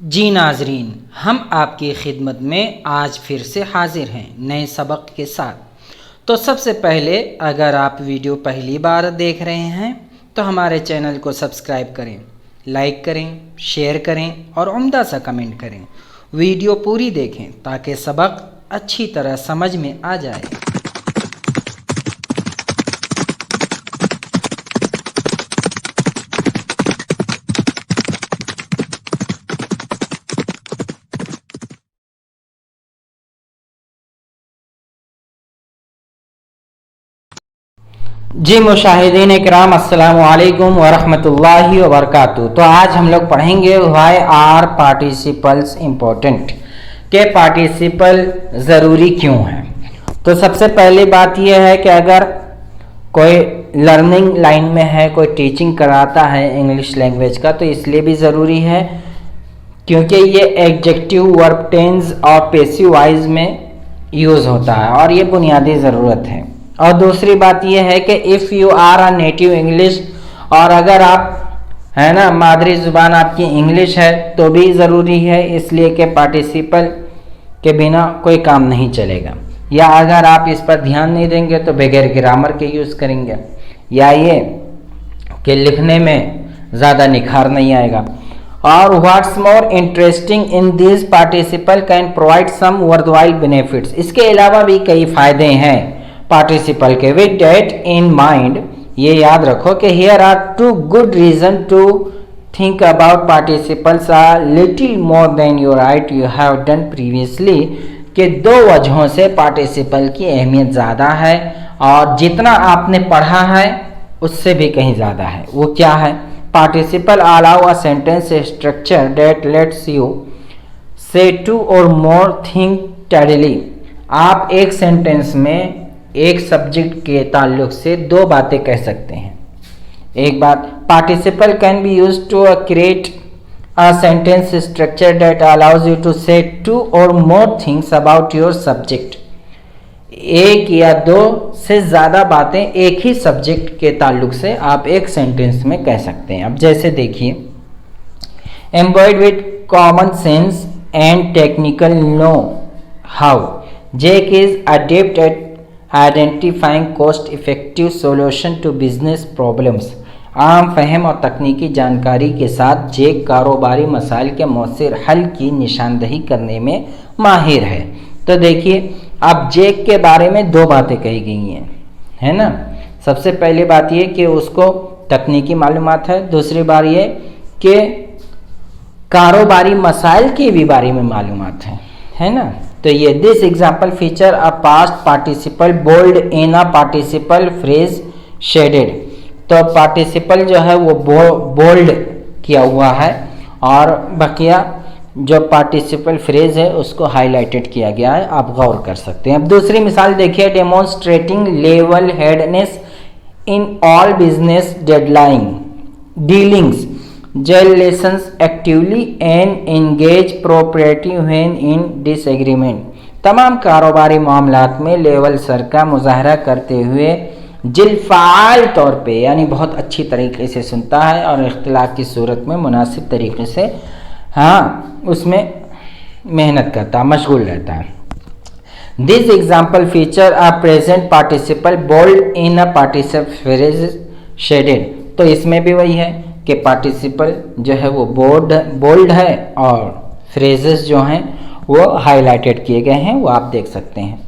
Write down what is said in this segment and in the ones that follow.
जी नाजरीन, हम आपकी खिदमत में आज फिर से हाजिर हैं नए सबक के साथ। तो सबसे पहले अगर आप वीडियो पहली बार देख रहे हैं तो हमारे चैनल को सब्सक्राइब करें, लाइक करें, शेयर करें और उम्दा सा कमेंट करें। वीडियो पूरी देखें ताकि सबक अच्छी तरह समझ में आ जाए। जी मुशाहिदीन इकराम, अस्सलामु अलैकुम वरहमतुल्लाहि वबरकातुहू। तो आज हम लोग पढ़ेंगे व्हाई आर पार्टिसिपल्स इम्पोर्टेंट, के पार्टिसिपल ज़रूरी क्यों हैं। तो सबसे पहली बात यह है कि अगर कोई लर्निंग लाइन में है, कोई टीचिंग कराता है इंग्लिश लैंग्वेज का, तो इसलिए भी ज़रूरी है क्योंकि ये एडजेक्टिव, वर्ब टेंस और पैसिव वॉइस में यूज़ होता है और ये बुनियादी ज़रूरत है। और दूसरी बात यह है कि if you are a native English, और अगर आप है ना मादरी ज़ुबान आपकी इंग्लिश है तो भी ज़रूरी है, इसलिए कि पार्टिसिपल के बिना कोई काम नहीं चलेगा। या अगर आप इस पर ध्यान नहीं देंगे तो बगैर ग्रामर के यूज़ करेंगे, या ये कि लिखने में ज़्यादा निखार नहीं आएगा। और what's more interesting in this participle can provide some worthwhile benefits, इसके अलावा भी कई फ़ायदे हैं पार्टिसिपल के। विद डेट इन माइंड, ये याद रखो कि here are two good reason to think about participles are little more than you write you have done previously, कि दो वजहों से पार्टिसिपल की अहमियत ज़्यादा है और जितना आपने पढ़ा है उससे भी कहीं ज़्यादा है। वो क्या है? Participle allow a sentence structure that let's you से टू और मोर थिंग टैडली। आप एक सेंटेंस में एक सब्जेक्ट के ताल्लुक से दो बातें कह सकते हैं। एक बात, participle can be used to create a sentence structure that allows you to say two or more things about your subject. एक या दो से ज़्यादा बातें एक ही सब्जेक्ट के ताल्लुक से आप एक सेंटेंस में कह सकते हैं। अब जैसे देखिए, embodied with common sense and technical know how, Jack is adept at identifying cost effective solution to business problems. आम फहम और तकनीकी जानकारी के साथ जैक कारोबारी मसाइल के मौसर हल की निशानदही करने में माहिर है। तो देखिए, अब जैक के बारे में दो बातें कही गई हैं, है ना। सबसे पहली बात ये कि उसको तकनीकी मालूमात है, दूसरी बात ये कि कारोबारी मसाइल के भी बारे में मालूमात है ना। तो ये this example feature a past participle bold in a participle phrase shaded. तो पार्टिसिपल जो है वो बोल्ड किया हुआ है और बकिया जो पार्टिसिपल फ्रेज है उसको हाईलाइटेड किया गया है, आप गौर कर सकते हैं। अब दूसरी मिसाल देखिए, demonstrating level headedness in all business deadline dealings, relations actively and engage cooperative when in disagreement. तमाम कारोबारी मामलात में लेवल सर का मुजाहरा करते हुए जिलफाल तौर पे, यानी बहुत अच्छी तरीके से सुनता है और इख्तिलाफ की सूरत में मुनासिब तरीके से उसमें मेहनत करता, मशगूल रहता है। This example feature a present participle bold in a participle phrase shaded. तो इसमें भी वही है कि पार्टिसिपल जो है वो बोल्ड है और फ्रेजेस जो हैं वो हाईलाइटेड किए गए हैं, वो आप देख सकते हैं।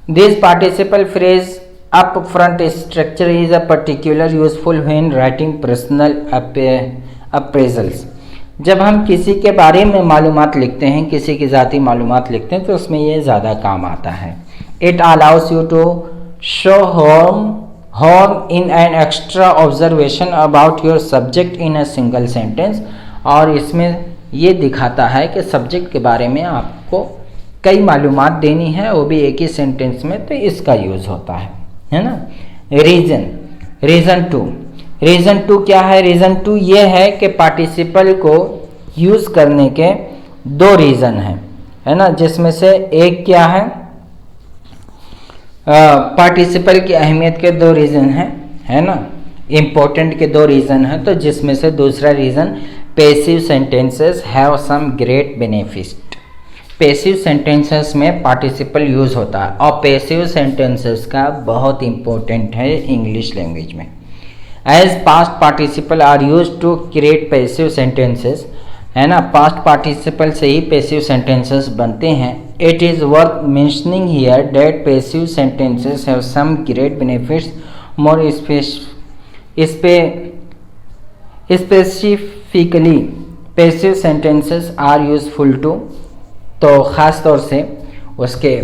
This participle phrase up front structure is a particular useful when writing personal appraisals. जब हम किसी के बारे में मालूमात लिखते हैं, किसी की ज़ाती मालूमात लिखते हैं, तो उसमें ये ज़्यादा काम आता है। It allows you to show home in an extra observation about your subject in a single sentence. और इसमें ये दिखाता है कि सब्जेक्ट के बारे में आपको कई मालूमात देनी है, वो भी एक ही सेंटेंस में, तो इसका यूज़ होता है ना। रीज़न टू क्या है? रीज़न टू ये है कि पार्टिसिपल को यूज़ करने के दो रीज़न हैं, है ना, जिसमें से एक क्या है, पार्टिसिपल की अहमियत के दो रीज़न हैं, है ना, इम्पोर्टेंट के दो रीज़न हैं। तो जिसमें से दूसरा reason passive sentences have some great benefit. Passive sentences में पार्टिसिपल यूज़ होता है और पैसिव सेंटेंसेस का बहुत इंपॉर्टेंट है इंग्लिश लैंग्वेज में। As past participle are use to create passive sentences, है ना, पास्ट पार्टिसिपल से ही पैसिव सेंटेंसेस बनते हैं। It is worth mentioning here that passive sentences have some great benefits more specifically passive sentences are useful to. तो ख़ास तौर से उसके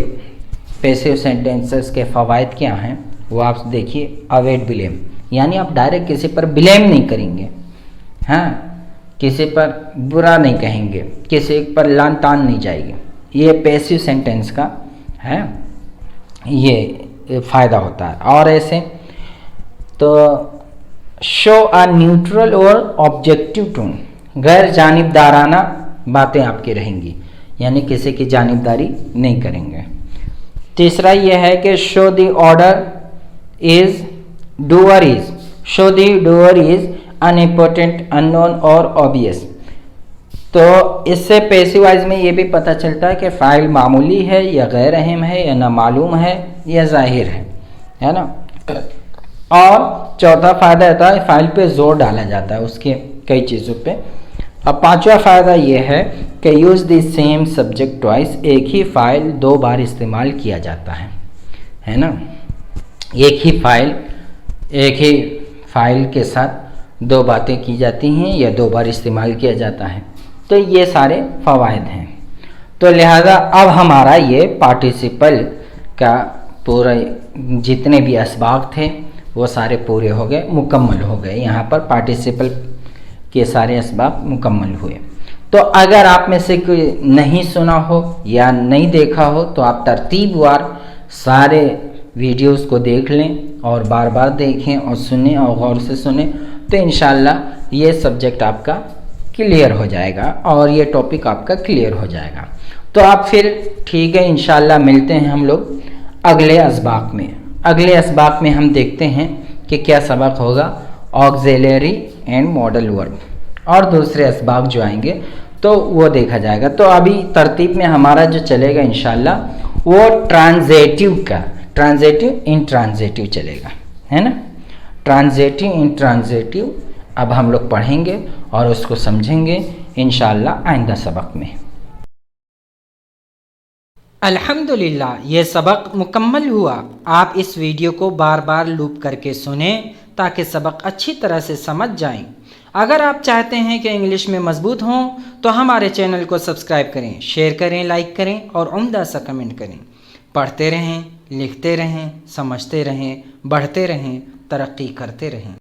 पैसिव सेंटेंसेस के फ़वाइद क्या हैं वो आप देखिए। अवॉइड ब्लेम, यानी आप डायरेक्ट किसी पर ब्लेम नहीं करेंगे, हाँ, किसी पर बुरा नहीं कहेंगे, किसी पर लान तान नहीं जाएगी। ये पैसिव सेंटेंस का है, ये फ़ायदा होता है। और ऐसे तो शो अ न्यूट्रल और ऑब्जेक्टिव टोन, गैर जानिबदाराना बातें आपकी रहेंगी, यानी किसी की जानिबदारी नहीं करेंगे। तीसरा ये है कि show the order is doer is, show the doer is unimportant, unknown और ऑब्वियस। तो इससे पैसिव वॉइस में ये भी पता चलता है कि फ़ाइल मामूली है या गैर अहम है या नामालूम है या जाहिर है ना। और चौथा फ़ायदा होता है फ़ाइल पे जोर डाला जाता है उसके कई चीज़ों पे। अब पांचवा फ़ायदा ये है कि use the same subject twice, एक ही फ़ाइल दो बार इस्तेमाल किया जाता है ना। एक ही फाइल के साथ दो बातें की जाती हैं या दो बार इस्तेमाल किया जाता है। तो ये सारे फ़वाइद हैं। तो लिहाजा अब हमारा ये पार्टिसिपल का पूरा जितने भी असबाब थे वो सारे पूरे हो गए, मुकम्मल हो गए। यहाँ पर पार्टिसिपल के सारे असबाब मुकम्मल हुए। तो अगर आप में से कोई नहीं सुना हो या नहीं देखा हो तो आप तरतीबवार सारे वीडियोस को देख लें और बार बार देखें और सुनें और गौर से सुनें, तो इंशाल्लाह ये सब्जेक्ट आपका क्लियर हो जाएगा और ये टॉपिक आपका क्लियर हो जाएगा। तो आप फिर ठीक है, इंशाल्लाह मिलते हैं हम लोग अगले असबाक में। अगले असबाक में हम देखते हैं कि क्या सबक होगा, ऑक्सिलरी एंड मॉडल वर्ब, और दूसरे असबाक जो आएंगे तो वो देखा जाएगा। तो अभी तरतीब में हमारा जो चलेगा इंशाल्लाह वो ट्रांजेटिव का, ट्रांजेटिव इंट्रांजेटिव चलेगा, है ना। ट्रांजेटिव इंट्रांजेटिव अब हम लोग पढ़ेंगे और उसको समझेंगे इंशाल्लाह आइंदा सबक में। अल्हम्दुलिल्लाह ये सबक मुकम्मल हुआ। आप इस वीडियो को बार बार लूप करके सुनें ताकि सबक अच्छी तरह से समझ जाएं। अगर आप चाहते हैं कि इंग्लिश में मजबूत हों तो हमारे चैनल को सब्सक्राइब करें, शेयर करें, लाइक करें और उम्दा सा कमेंट करें। पढ़ते रहें, लिखते रहें, समझते रहें, बढ़ते रहें, तरक्की करते रहें।